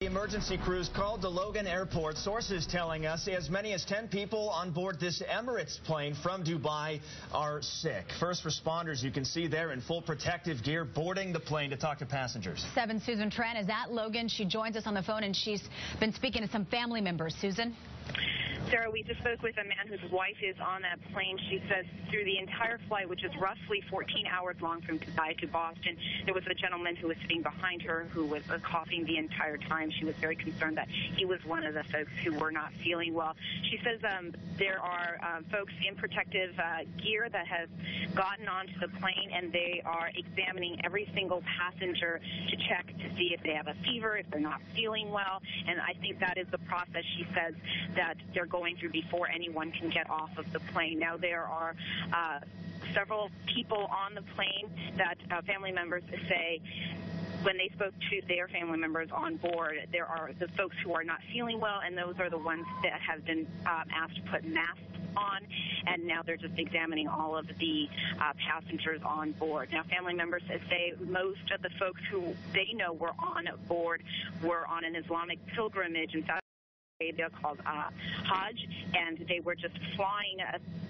emergency crews called to Logan Airport. Sources telling us as many as 10 people on board this Emirates plane from Dubai are sick. First responders, you can see there in full protective gear, boarding the plane to talk to passengers. 7's Susan Tran is at Logan. She joins us on the phone, and she's been speaking to some family members. Susan? Sarah, we just spoke with a man whose wife is on that plane. She says through the entire flight, which is roughly 14 hours long from Dubai to Boston, there was a gentleman who was sitting behind her who was coughing the entire time. She was very concerned that he was one of the folks who were not feeling well. She says there are folks in protective gear that have gotten onto the plane, and they are examining every single passenger to check to see if they have a fever, if they're not feeling well. And I think that is the process, she says, that they're going through before anyone can get off of the plane. Now, there are several people on the plane that family members say when they spoke to their family members on board, there are the folks who are not feeling well, and those are the ones that have been asked to put masks on, and now they're just examining all of the passengers on board. Now, family members say most of the folks who they know were on board were on an Islamic pilgrimage in Saudi Arabia called Hajj, and they were just flying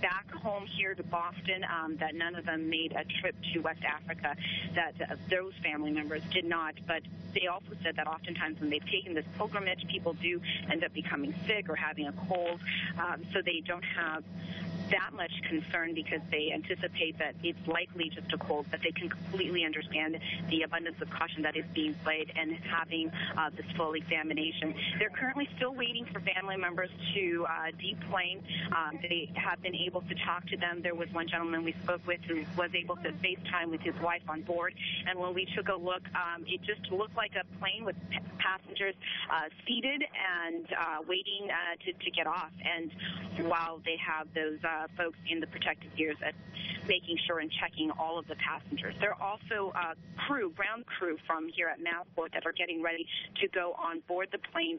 back home here to Boston, that none of them made a trip to West Africa, that those family members did not. But they also said that oftentimes when they've taken this pilgrimage, people do end up becoming sick or having a cold, so they don't have that much concern because they anticipate that it's likely just a cold, but they can completely understand the abundance of caution that is being played and having this full examination. They're currently still waiting for family members to deplane. They have been able to talk to them. There was one gentleman we spoke with who was able to FaceTime with his wife on board, and when we took a look, it just looked like a plane with passengers seated and waiting to get off. And while they have those folks in the protective gears making sure and checking all of the passengers, there are also ground crew from here at Massport that are getting ready to go on board the plane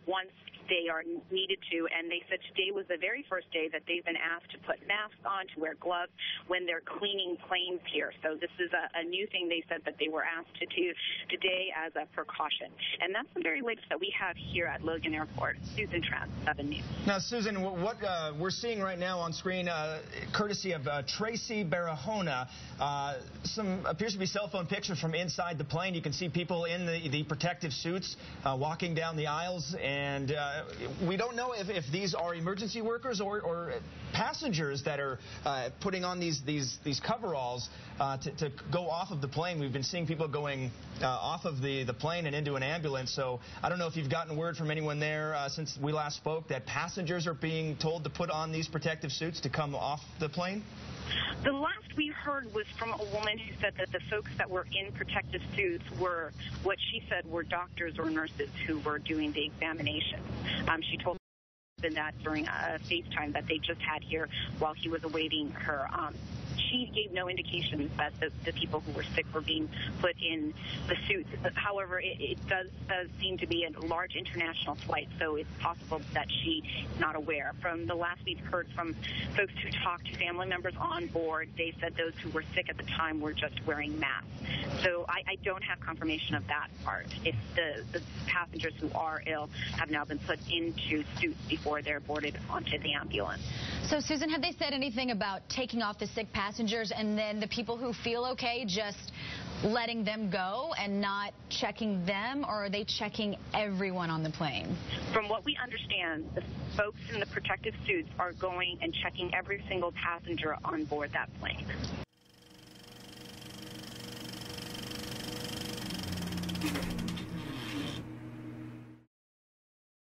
once they are needed to, and they said today was the very first day that they've been asked to put masks on, to wear gloves when they're cleaning planes here. So this is a new thing they said that they were asked to do today as a precaution. And that's the very latest that we have here at Logan Airport. Susan Tran, 7 News. Now, Susan, what we're seeing right now on screen, courtesy of Tracy Barahona, some appears to be cell phone pictures from inside the plane. You can see people in the protective suits walking down the aisles, and we don't know if these are emergency workers or passengers that are putting on these coveralls to go off of the plane. We've been seeing people going off of the plane and into an ambulance. So I don't know if you've gotten word from anyone there since we last spoke that passengers are being told to put on these protective suits to come off the plane. The last we heard was from a woman who said that the folks that were in protective suits were what she said were doctors or nurses who were doing the examination. She told that during a FaceTime that they just had here while he was awaiting her. She gave no indication that the people who were sick were being put in the suits. However, it does seem to be a large international flight, so it's possible that she is not aware. From the last we've heard from folks who talked to family members on board, they said those who were sick at the time were just wearing masks. So I don't have confirmation of that part. If the passengers who are ill have now been put into suits before they're boarded onto the ambulance. So, Susan, have they said anything about taking off the sick passengers and then the people who feel okay just letting them go and not checking them, or are they checking everyone on the plane? From what we understand, the folks in the protective suits are going and checking every single passenger on board that plane.